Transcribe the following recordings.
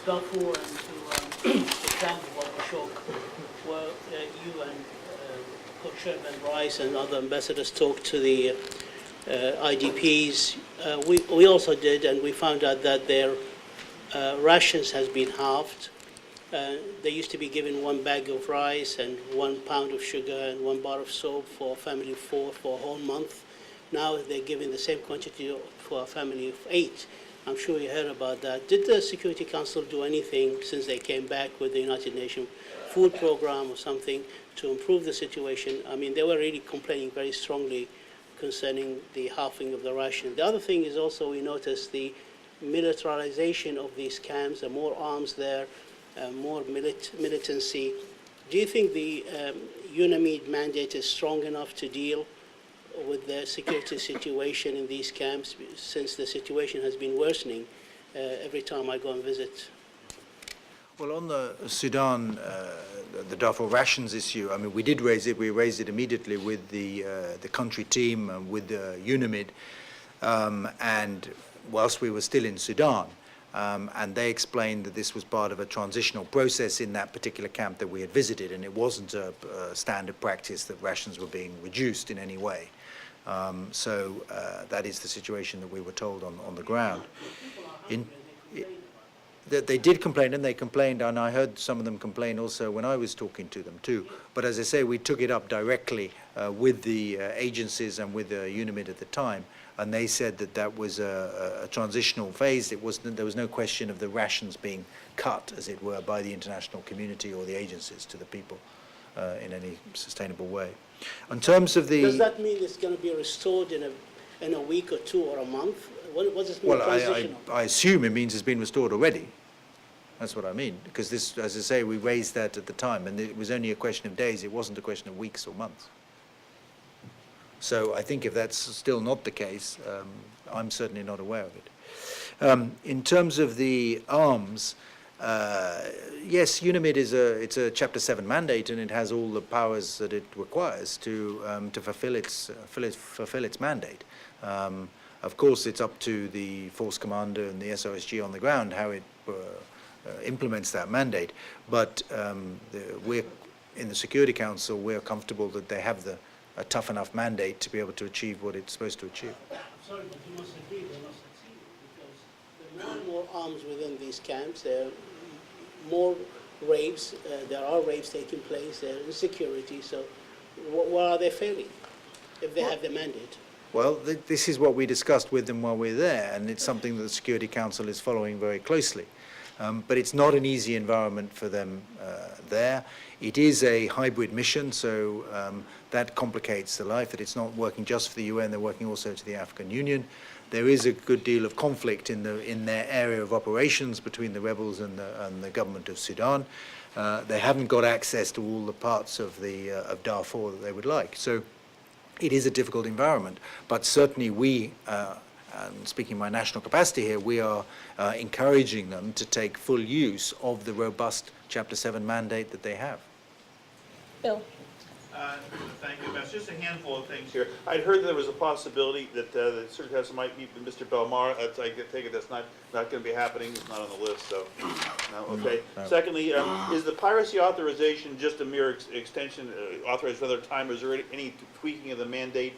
Darfur and to the camp of Al-Mashok, where you and Co-Chairman Rice and other ambassadors talked to the IDPs. We also did, and we found out that their rations has been halved. They used to be given 1 bag of rice and 1 pound of sugar and 1 bar of soap for a family of 4 for a whole month. Now they're giving the same quantity for a family of 8. I'm sure you heard about that. Did the Security Council do anything since they came back with the United Nations food program or something to improve the situation? I mean, they were really complaining very strongly concerning the halving of the ration. The other thing is also we noticed the militarization of these camps, there are more arms there, more militancy. Do you think the UNAMID mandate is strong enough to deal with the security situation in these camps, since the situation has been worsening every time I go and visit? Well, on the Sudan, the Darfur rations issue, I mean, we did raise it. We raised it immediately with the country team and with UNAMID, and whilst we were still in Sudan. And they explained that this was part of a transitional process in that particular camp that we had visited, and it wasn't a standard practice that rations were being reduced in any way. So that is the situation that we were told on the ground. That they did complain, and they complained, and I heard some of them complain also when I was talking to them too. But as I say, we took it up directly with the agencies and with UNAMID at the time, and they said that that was a transitional phase. There was no question of the rations being cut, as it were, by the international community or the agencies to the people in any sustainable way. In terms of the... Does that mean it's going to be restored in a week or 2 or a month? What does it mean, transitional? I assume it means it's been restored already. That's what I mean, because this, as I say, we raised that at the time, and it was only a question of days. It wasn't a question of weeks or months. So I think if that's still not the case, I'm certainly not aware of it. In terms of the arms, yes, UNAMID it's a Chapter 7 mandate, and it has all the powers that it requires to fulfill its mandate. Of course, it's up to the force commander and the SOSG on the ground how it implements that mandate. But we're in the Security Council, we're comfortable that they have a tough enough mandate to be able to achieve what it's supposed to achieve. I'm sorry, but you must agree they must succeed, because there are more and more arms within these camps. There are more rapes. There are rapes taking place. There is insecurity. So, what are they failing if they have the mandate? Well, this is what we discussed with them while we were there, and it's something that the Security Council is following very closely. But it's not an easy environment for them there. It is a hybrid mission, so that complicates the life, that it's not working just for the UN, they're working also to the African Union. There is a good deal of conflict in their area of operations between the rebels and the government of Sudan. They haven't got access to all the parts of Darfur that they would like. So it is a difficult environment, but certainly we, and speaking in my national capacity here, we are encouraging them to take full use of the robust Chapter 7 mandate that they have. Bill. Thank you, Ambassador. Just a handful of things here. I'd heard that there was a possibility that the Secretary Council might meet with Mr. Belmar. I take it that's not going to be happening. It's not on the list, so no. Okay. No. Secondly, is the piracy authorization just a mere extension, authorized for another time, or is there any tweaking of the mandate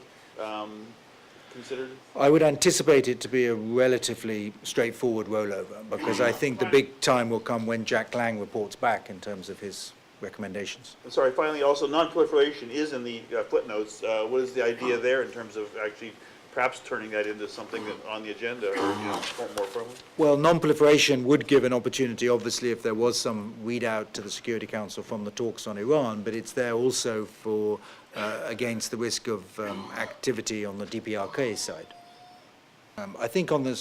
considered? I would anticipate it to be a relatively straightforward rollover, because I think the big time will come when Jack Lang reports back in terms of his recommendations. I'm sorry, finally, also non-proliferation is in the footnotes. What is the idea there in terms of actually perhaps turning that into something that on the agenda, or more firmly? Well, non-proliferation would give an opportunity, obviously, if there was some readout to the Security Council from the talks on Iran, but it's there also for against the risk of activity on the DPRK side. I think on the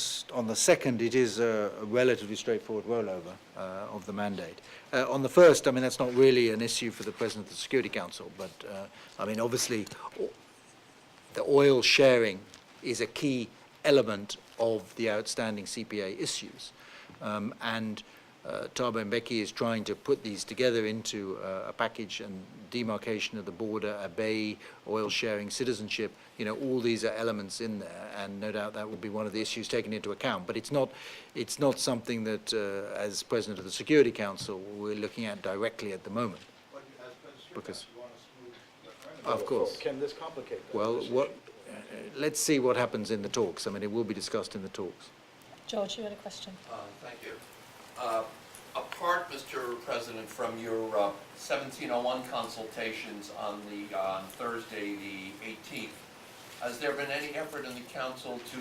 second, it is a relatively straightforward rollover of the mandate. On the first, I mean, that's not really an issue for the President of the Security Council, but I mean, obviously, the oil sharing is a key element of the outstanding CPA issues. And Thabo Mbeki is trying to put these together into a package, and demarcation of the border, Abeyi, oil sharing, citizenship, all these are elements in there, and no doubt that will be one of the issues taken into account. But it's not something that, as President of the Security Council, we're looking at directly at the moment. Because, of course. Can this complicate that? Well, let's see what happens in the talks. I mean, it will be discussed in the talks. George, you had a question. Thank you. Apart, Mr. President, from your 1701 consultations on Thursday, the 18th, has there been any effort in the council to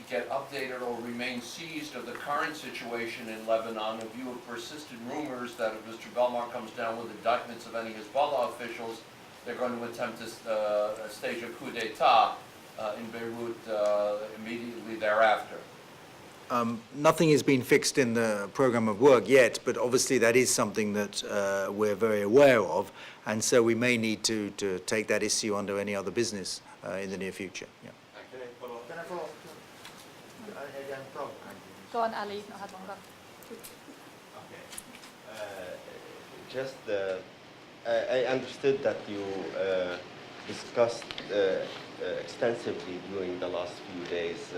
get updated or remain seized of the current situation in Lebanon in view of persistent rumors that if Mr. Belmar comes down with indictments of any Hezbollah officials, they're going to attempt to stage a coup d'etat in Beirut immediately thereafter? Nothing has been fixed in the program of work yet, but obviously that is something that we're very aware of, and so we may need to take that issue under any other business in the near future. Yeah. Can I follow up? Go on, Ali. You've not had long enough. I understood that you discussed extensively during the last few days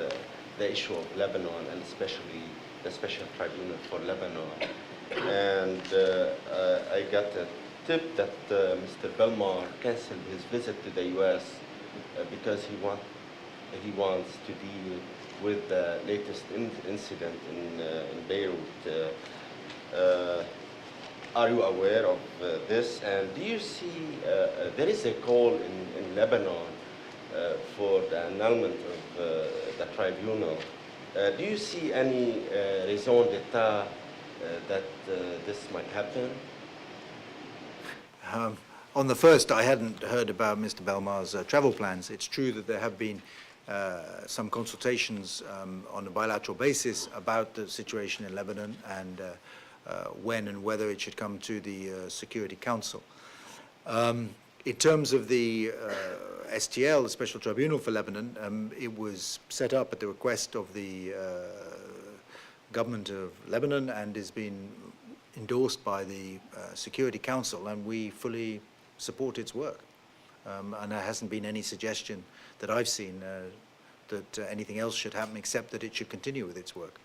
the issue of Lebanon, and especially the Special Tribunal for Lebanon. And I got a tip that Mr. Belmar canceled his visit to the U.S. Because he wants to deal with the latest incident in Beirut. Are you aware of this? And do you see there is a call in Lebanon for the annulment of the tribunal? Do you see any raison d'etat that this might happen? On the first, I hadn't heard about Mr. Belmar's travel plans. It's true that there have been some consultations on a bilateral basis about the situation in Lebanon and when and whether it should come to the Security Council. In terms of the STL, the Special Tribunal for Lebanon, it was set up at the request of the government of Lebanon and has been endorsed by the Security Council, and we fully support its work. And there hasn't been any suggestion that I've seen that anything else should happen except that it should continue with its work.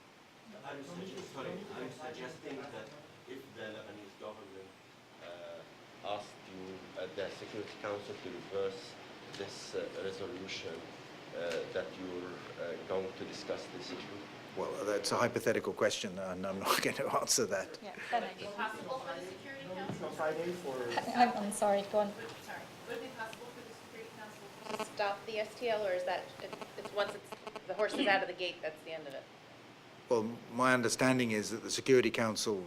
I'm suggesting that if the Lebanese government asked you, the Security Council, to reverse this resolution, that you're going to discuss this issue. Well, that's a hypothetical question, and I'm not going to answer that. Yeah, Benny. Would it be possible for the Security Council? Friday for... I'm sorry, go on. Sorry. Would it be possible for the Security Council to stop the STL, or is that, it's once the horse is out of the gate, that's the end of it? Well, my understanding is that the Security Council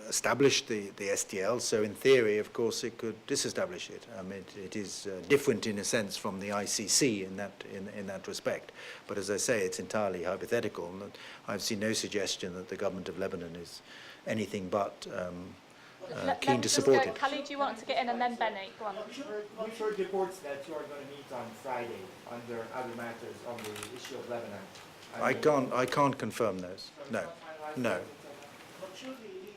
established the STL, so in theory, of course, it could disestablish it. I mean, it is different in a sense from the ICC in that respect. But as I say, it's entirely hypothetical, and I've seen no suggestion that the government of Lebanon is anything but keen to support it. Khalid, do you want to get in, and then Benny? Go on. We've heard reports that you are going to meet on Friday under other matters on the issue of Lebanon. I can't confirm those. No. But surely you need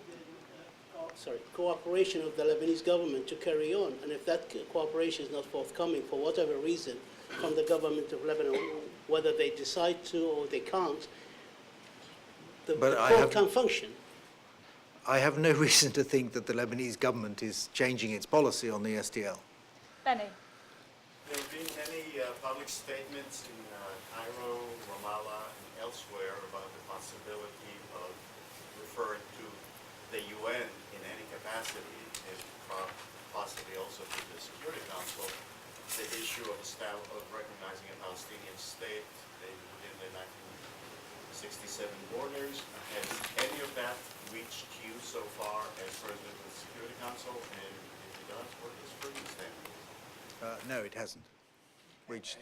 the cooperation of the Lebanese government to carry on. And if that cooperation is not forthcoming for whatever reason from the government of Lebanon, whether they decide to or they can't, the court can function. I have no reason to think that the Lebanese government is changing its policy on the STL. Benny. There have been any public statements in Cairo, Ramallah, and elsewhere about the possibility of referring to the UN in any capacity, and possibly also to the Security Council, the issue of recognizing a Palestinian state within the 1967 borders. Has any of that reached you so far as President of the Security Council? And if it does, what is further standing? No, it hasn't reached.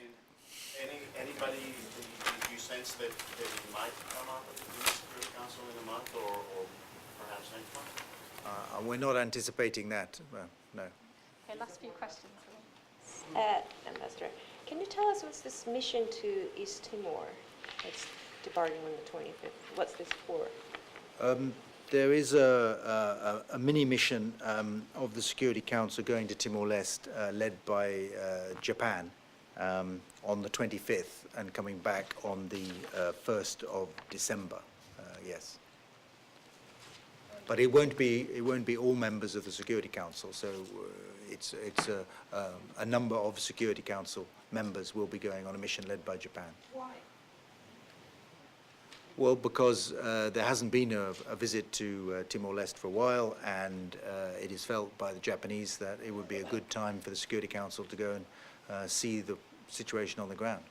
Anybody, do you sense that it might come up at the Security Council in a month or perhaps next month? We're not anticipating that, no. Okay, last few questions. Ambassador, can you tell us what's this mission to East Timor that's departing on the 25th? What's this for? There is a mini mission of the Security Council going to Timor-Leste, led by Japan, on the 25th and coming back on the 1st of December. Yes, but it won't be all members of the Security Council. So it's a number of Security Council members will be going on a mission led by Japan. Why? Well, because there hasn't been a visit to Timor-Leste for a while, and it is felt by the Japanese that it would be a good time for the Security Council to go and see the situation on the ground.